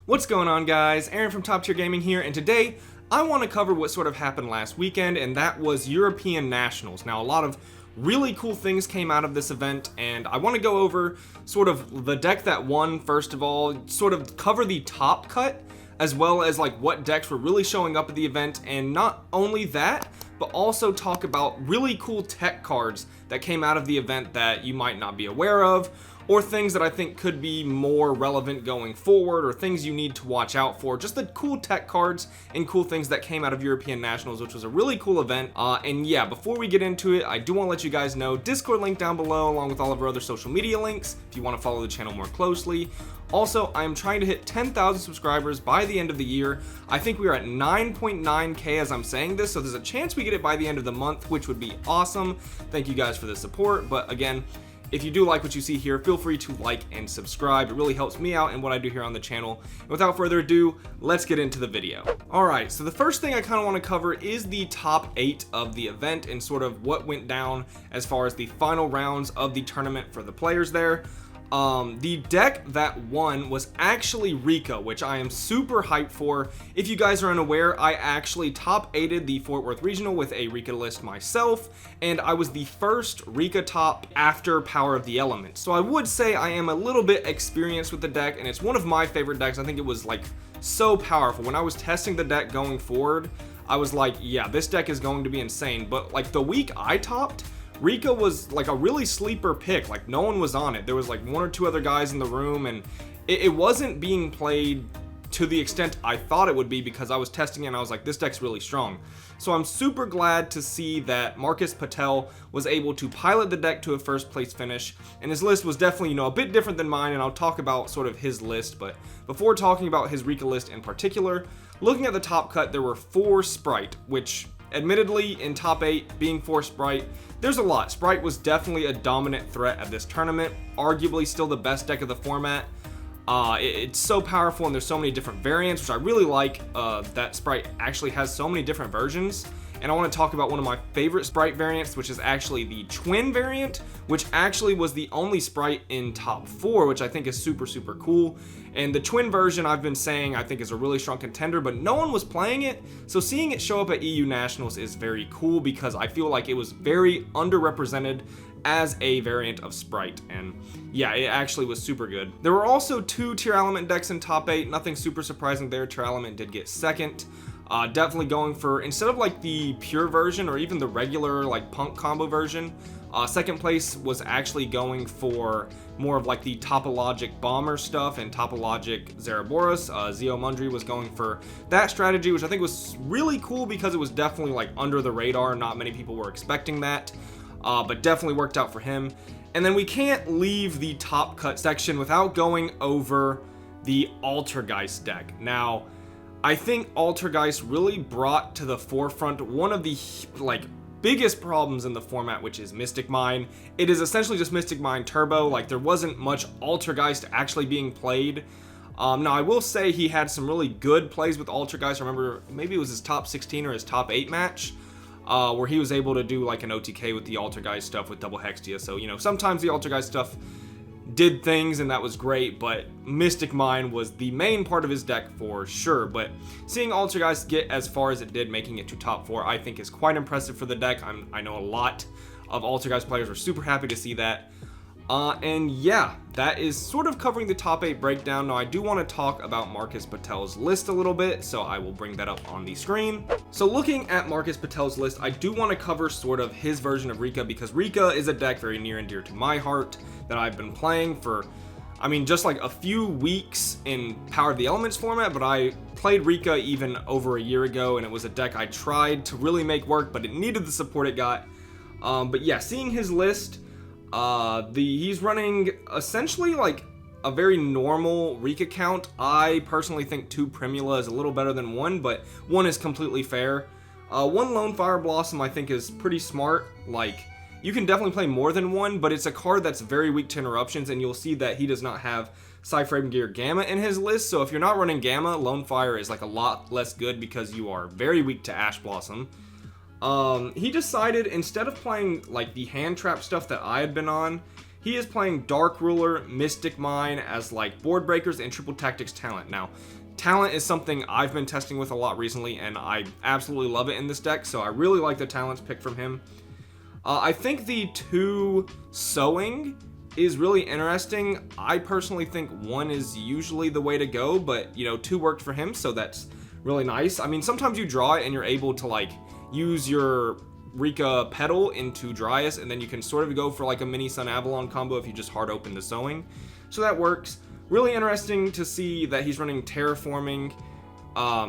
What's going on, guys? Aaron from Top Tier Gaming here, and today I want to cover what sort of happened last weekend, and that was European Nationals. Now, a lot of really cool things came out of this event, and I want to go over sort of the deck that won, first of all, sort of cover the top cut, as well as like what decks were really showing up at the event, and not only that, but also talk about really cool tech cards that came out of the event that you might not be aware of, or things that I think could be more relevant going forward, or things you need to watch out for. Just the cool tech cards and cool things that came out of European Nationals, which was a really cool event. And yeah, before we get into it, I do want to let you guys know, Discord link down below, along with all of our other social media links, if you want to follow the channel more closely. Also, I am trying to hit 10,000 subscribers by the end of the year. I think we are at 9.9k as I'm saying this, so there's a chance we get it by the end of the month, which would be awesome. Thank you guys for the support, but again, if you do like what you see here, feel free to like and subscribe. It really helps me out in what I do here on the channel. And without further ado, let's get into the video. Alright, so the first thing I kind of want to cover is the top 8 of the event and sort of what went down as far as the final rounds of the tournament for the players there. The deck that won was actually Rikka, which I am super hyped for. If you guys are unaware, I actually top 8'd the Fort Worth Regional with a Rikka list myself, and I was the first Rikka top after Power of the Elements. So I would say I am a little bit experienced with the deck, and it's one of my favorite decks. I think it was like so powerful. When I was testing the deck going forward, I was like, yeah, this deck is going to be insane. But like the week I topped, Rikka was like a really sleeper pick. Like no one was on it. There was like 1 or 2 other guys in the room, and it wasn't being played to the extent I thought it would be, because I was testing it and I was like, this deck's really strong. So I'm super glad to see that Marcus Patel was able to pilot the deck to a first place finish, and his list was definitely, you know, a bit different than mine, and I'll talk about sort of his list. But before talking about his Rikka list in particular, looking at the top cut, there were 4 Sprite, which admittedly in top 8 being 4 Sprite, there's a lot. Sprite was definitely a dominant threat at this tournament, arguably still the best deck of the format. It's so powerful, and there's so many different variants, which I really like. That Sprite actually has so many different versions, and I want to talk about one of my favorite Sprite variants, which is actually the Twin variant, which actually was the only Sprite in top 4, which I think is super cool. And the Twin version, I've been saying, I think is a really strong contender, but no one was playing it, so seeing it show up at EU Nationals is very cool, because I feel like it was very underrepresented as a variant of Sprite, and yeah, it actually was super good. There were also 2 Tier Element decks in top 8, nothing super surprising there. Tier Element did get second. Definitely going for, instead of like the pure version or even the regular like punk combo version, second place was actually going for more of like the Topologic Bomber stuff and Topologic Zeraboros. Zeo Mundry was going for that strategy, which I think was really cool, because it was definitely like under the radar. Not many people were expecting that, but definitely worked out for him. And then we can't leave the top cut section without going over the Altergeist deck. Now, I think Altergeist really brought to the forefront one of the like biggest problems in the format, which is Mystic Mine. It is essentially just Mystic Mine Turbo. Like there wasn't much Altergeist actually being played. Now I will say he had some really good plays with Altergeist. I remember maybe it was his top 16 or his top 8 match, where he was able to do like an OTK with the Altergeist stuff with double Hextia. So, you know, sometimes the Altergeist stuff did things, and that was great, but Mystic Mine was the main part of his deck for sure. But seeing Altergeist get as far as it did, making it to top 4, I think is quite impressive for the deck. I know a lot of Altergeist players were super happy to see that. And yeah, that is sort of covering the top 8 breakdown. Now I do want to talk about Marcus Patel's list a little bit, so I will bring that up on the screen. So looking at Marcus Patel's list, I do want to cover sort of his version of Rikka, because Rikka is a deck very near and dear to my heart that I've been playing for, I mean, just like a few weeks in Power of the Elements format, but I played Rikka even over a year ago, and it was a deck I tried to really make work, but it needed the support it got. But yeah, seeing his list, he's running essentially like a very normal Rikka count. I personally think 2 Primula is a little better than 1, but 1 is completely fair. 1 Lone Fire Blossom I think is pretty smart. Like, you can definitely play more than 1, but it's a card that's very weak to interruptions, and you'll see that he does not have Cyframe Gear Gamma in his list. So if you're not running Gamma, Lone Fire is like a lot less good, because you are very weak to Ash Blossom. He decided, instead of playing like the hand trap stuff that I had been on, he is playing Dark Ruler, Mystic Mine as like board breakers and Triple Tactics Talent. Now, Talent is something I've been testing with a lot recently, and I absolutely love it in this deck, so I really like the Talents pick from him. I think the 2 Sowing is really interesting. I personally think 1 is usually the way to go, but 2 worked for him, so that's really nice. I mean, sometimes you draw it and you're able to like use your Rikka Patel into Dryas, and then you can sort of go for like a mini Sun Avalon combo if you just hard open the Sowing. So that works. Really interesting to see that he's running Terraforming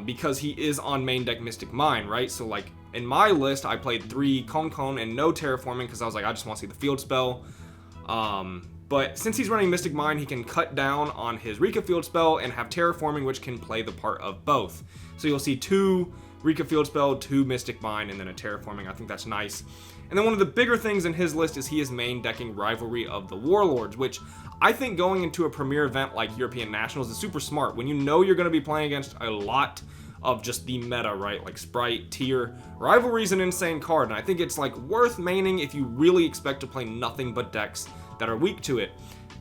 because he is on main deck Mystic Mine, right? So like in my list, I played 3 Cone and no Terraforming because I was like, I just want to see the field spell. But since he's running Mystic Mine, he can cut down on his Rikka field spell and have Terraforming, which can play the part of both. So you'll see 2 Rikka field spell, 2 Mystic Mine, and then a Terraforming. I think that's nice. And then one of the bigger things in his list is he is main decking Rivalry of the Warlords, which I think going into a premier event like European Nationals is super smart. When you know you're going to be playing against a lot of just the meta, right? Like Sprite, Tier. Rivalry is an insane card, and I think it's like worth maining if you really expect to play nothing but decks that are weak to it.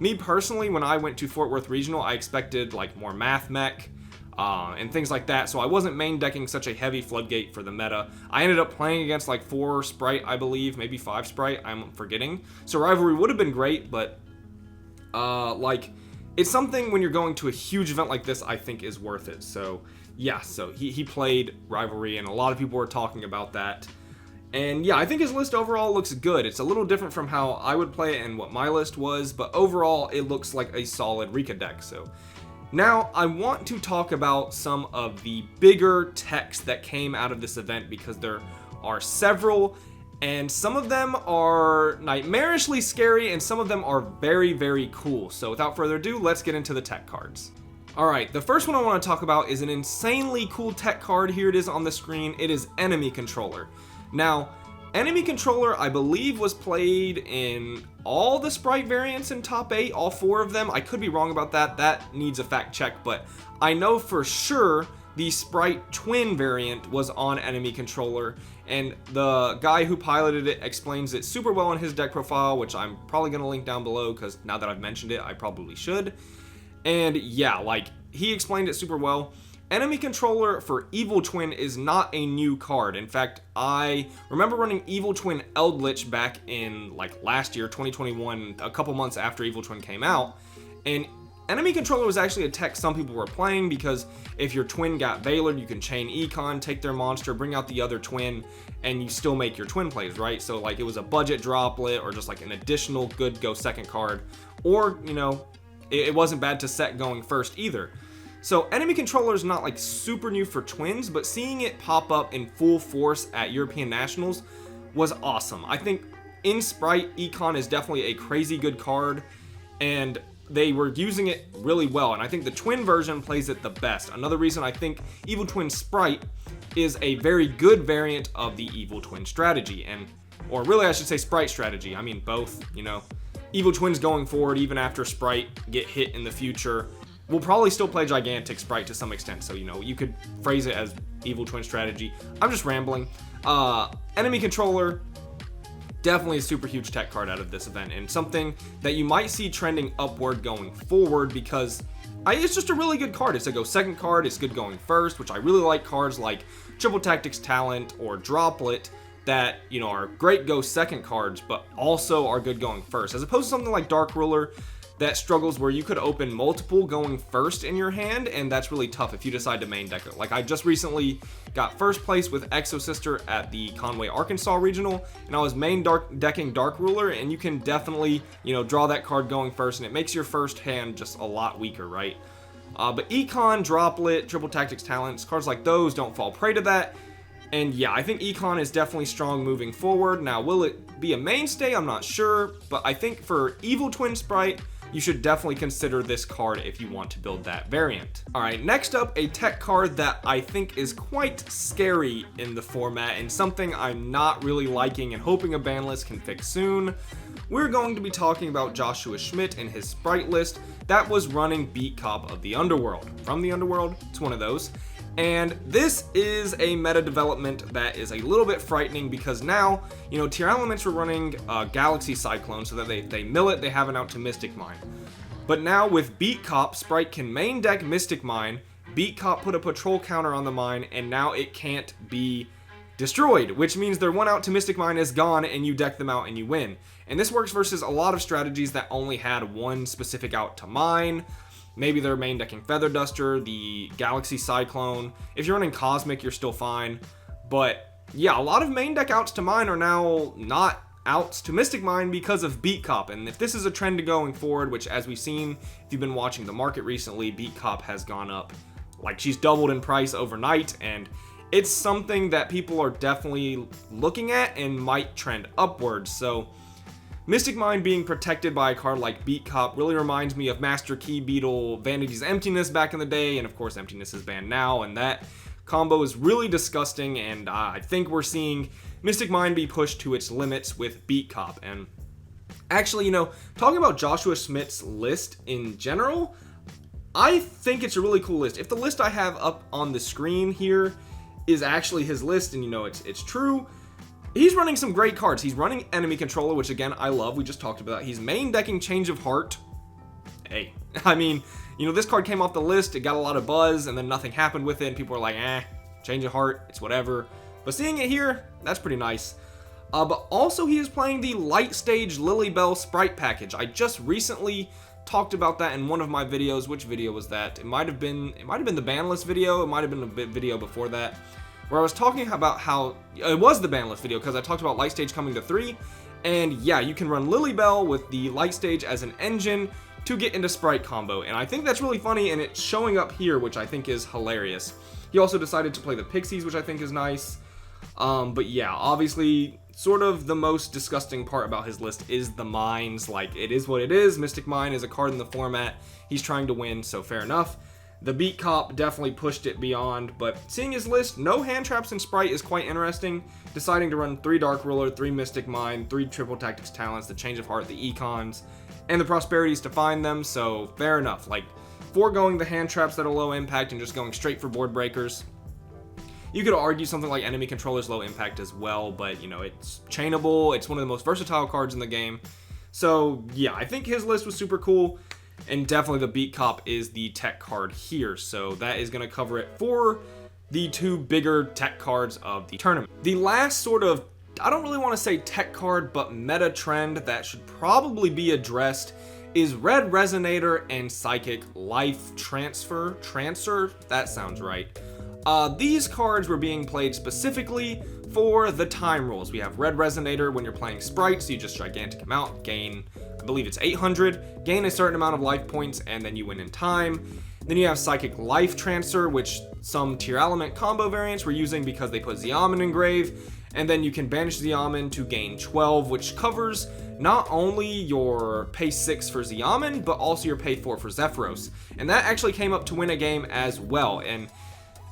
Me personally, when I went to Fort Worth Regional, I expected like more Math Mech, and things like that, so I wasn't main decking such a heavy floodgate for the meta. I ended up playing against like 4 Sprite, I believe, maybe 5 Sprite, I'm forgetting. So Rivalry would have been great, but like it's something when you're going to a huge event like this, I think is worth it. So yeah, so he played Rivalry, and a lot of people were talking about that. And yeah, I think his list overall looks good. It's a little different from how I would play it and what my list was, but overall it looks like a solid Rikka deck. So now, I want to talk about some of the bigger techs that came out of this event because there are several, and some of them are nightmarishly scary and some of them are very, very cool. So without further ado, let's get into the tech cards. Alright, the first one I want to talk about is an insanely cool tech card. Here it is on the screen. It is Enemy Controller. Now, Enemy Controller, I believe, was played in all the Sprite variants in top 8, all 4 of them. I could be wrong about that. That needs a fact check, but I know for sure the Sprite Twin variant was on Enemy Controller, and the guy who piloted it explains it super well in his deck profile, which I'm probably going to link down below because now that I've mentioned it, I probably should. And yeah, like, he explained it super well. Enemy Controller for Evil Twin is not a new card. In fact, I remember running Evil Twin Eldritch back in like last year, 2021, a couple months after Evil Twin came out. And Enemy Controller was actually a tech some people were playing because if your twin got Veilored, you can chain Econ, take their monster, bring out the other twin, and you still make your twin plays, right? So like it was a budget droplet or just like an additional good go second card. Or, it wasn't bad to set going first either. So Enemy Controller is not like super new for twins, but seeing it pop up in full force at European Nationals was awesome. I think in Sprite, Econ is definitely a crazy good card, and they were using it really well, and I think the twin version plays it the best. Another reason I think Evil Twin Sprite is a very good variant of the Evil Twin strategy, or really I should say Sprite strategy. I mean both, Evil Twins going forward, even after Sprite get hit in the future, we'll probably still play Gigantic Sprite to some extent, so you could phrase it as Evil Twin strategy. I'm just rambling. Enemy Controller, definitely a super huge tech card out of this event, and something that you might see trending upward going forward because it's just a really good card. It's a go second card, it's good going first, which I really like cards like Triple Tactics Talent or Droplet that, are great go second cards, but also are good going first, as opposed to something like Dark Ruler that struggles where you could open multiple going first in your hand, and that's really tough if you decide to main deck it. Like I just recently got first place with Exo Sister at the Conway, Arkansas Regional, and I was main decking Dark Ruler, and you can definitely, draw that card going first, and it makes your first hand just a lot weaker, right? But Econ, Droplet, Triple Tactics Talents, cards like those don't fall prey to that. And yeah, I think Econ is definitely strong moving forward. Now, will it be a mainstay? I'm not sure, but I think for Evil Twin Sprite, you should definitely consider this card if you want to build that variant. Alright, next up, a tech card that I think is quite scary in the format and something I'm not really liking and hoping a ban list can fix soon. We're going to be talking about Joshua Schmidt and his Sprite list that was running Beat Cop of the Underworld. From the Underworld, it's one of those. And this is a meta development that is a little bit frightening because now, you know, tier elements were running Galaxy Cyclone so that they mill it, they have it out to Mystic Mine. But now with Beat Cop, Sprite can main deck Mystic Mine, Beat Cop put a patrol counter on the mine, and now it can't be destroyed, which means their 1 out to Mystic Mine is gone and you deck them out and you win. And this works versus a lot of strategies that only had one specific out to mine. Maybe they're main decking Feather Duster, the Galaxy Cyclone. If you're running Cosmic, you're still fine. But yeah, a lot of main deck outs to mine are now not outs to Mystic Mine because of Beat Cop. And if this is a trend going forward, which as we've seen, if you've been watching the market recently, Beat Cop has gone up. Like, she's doubled in price overnight, and it's something that people are definitely looking at and might trend upwards. So Mystic Mine being protected by a card like Beat Cop really reminds me of Master Key Beetle Vanity's Emptiness back in the day, and of course Emptiness is banned now, and that combo is really disgusting, and I think we're seeing Mystic Mine be pushed to its limits with Beat Cop. And actually, you know, talking about Joshua Schmidt's list in general, I think it's a really cool list. If the list I have up on the screen here is actually his list, and you know it's true, he's running some great cards. He's running Enemy Controller, which again I love, we just talked about. He's main decking Change of Heart. Hey, I mean, you know, this card came off the list, it got a lot of buzz, and then nothing happened with it, and people are like, Change of Heart, it's whatever. But seeing it here, that's pretty nice. But also he is playing the Light Stage Lilybell Sprite package. I just recently talked about that in one of my videos. Which video was that? It might have been the ban list video. It might have been a video before that, where I was talking about how it was the ban list video because I talked about Light Stage coming to 3, and yeah, you can run Lilybell with the Light Stage as an engine to get into Sprite combo, and I think that's really funny, and it's showing up here, which I think is hilarious. He also decided to play the Pixies, which I think is nice. But yeah, obviously, sort of the most disgusting part about his list is the mines. Like, it is what it is. Mystic Mine is a card in the format. He's trying to win, so fair enough. The Beat Cop definitely pushed it beyond, but seeing his list, no hand traps in Sprite is quite interesting. Deciding to run 3 Dark Ruler, 3 Mystic Mine, 3 Triple Tactics Talents, the Change of Heart, the Econs, and the Prosperities to find them, so fair enough. Like, foregoing the hand traps that are low impact and just going straight for board breakers. You could argue something like Enemy Controller's low impact as well, but you know, it's chainable, it's one of the most versatile cards in the game. So yeah, I think his list was super cool, and definitely the Beat Cop is the tech card here, so that is going to cover it for the 2 bigger tech cards of the tournament. The last sort of, I don't really want to say tech card, but meta trend that should probably be addressed is Red Resonator and Psychic Life Transfer, that sounds right. These cards were being played specifically for the time rules. We have Red Resonator when you're playing sprites, you just gigantic them out, gain, I believe it's 800, gain a certain amount of life points, and then you win in time. Then you have Psychic Life Transfer, which some tier element combo variants were using because they put Xiamen in grave, and then you can banish Xiamen to gain 12, which covers not only your pay 6 for Xiamen, but also your pay 4 for Zephyros. And that actually came up to win a game as well, and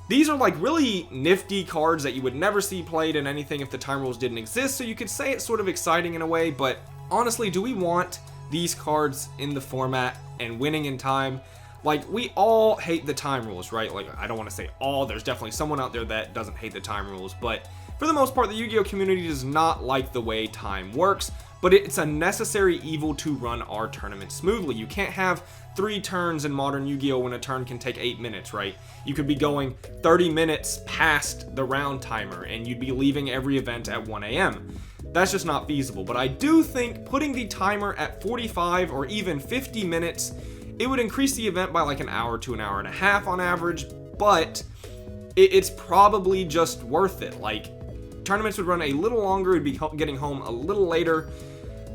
these are like really nifty cards that you would never see played in anything if the time rules didn't exist, so you could say it's sort of exciting in a way, but honestly, do we want these cards in the format and winning in time? Like, we all hate the time rules, right? Like, I don't want to say all, there's definitely someone out there that doesn't hate the time rules, but for the most part, the Yu-Gi-Oh community does not like the way time works, but it's a necessary evil to run our tournament smoothly. You can't have 3 turns in modern Yu-Gi-Oh when a turn can take 8 minutes, right? You could be going 30 minutes past the round timer and you'd be leaving every event at 1 a.m. That's just not feasible, but I do think putting the timer at 45 or even 50 minutes, it would increase the event by like an hour to an hour and a half on average, but it's probably just worth it. Like, tournaments would run a little longer, it'd be getting home a little later,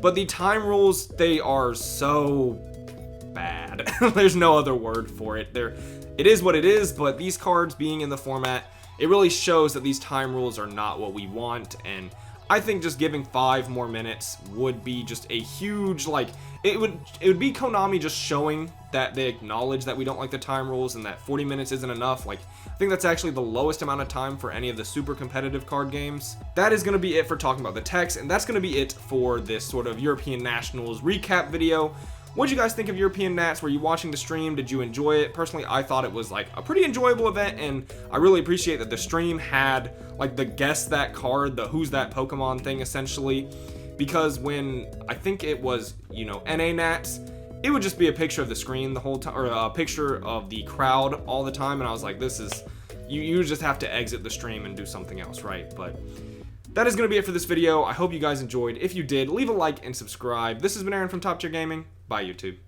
but the time rules, they are so bad. There's no other word for it. It is what it is, but these cards being in the format, it really shows that these time rules are not what we want, and I think just giving 5 more minutes would be just a huge, like, it would be Konami just showing that they acknowledge that we don't like the time rules and that 40 minutes isn't enough. Like, I think that's actually the lowest amount of time for any of the super competitive card games. That is going to be it for talking about the techs, and that's going to be it for this sort of European Nationals recap video. What'd you guys think of European Nats? Were you watching the stream? Did you enjoy it? Personally, I thought it was like a pretty enjoyable event, and I really appreciate that the stream had like the guess that card, the who's that Pokemon thing essentially, because when I think it was, you know, NA Nats, it would just be a picture of the screen the whole time, or a picture of the crowd all the time, and I was like, this is, you just have to exit the stream and do something else, right? But that is going to be it for this video. I hope you guys enjoyed. If you did, leave a like and subscribe. This has been Aaron from Top Tier Gaming. Bye, YouTube.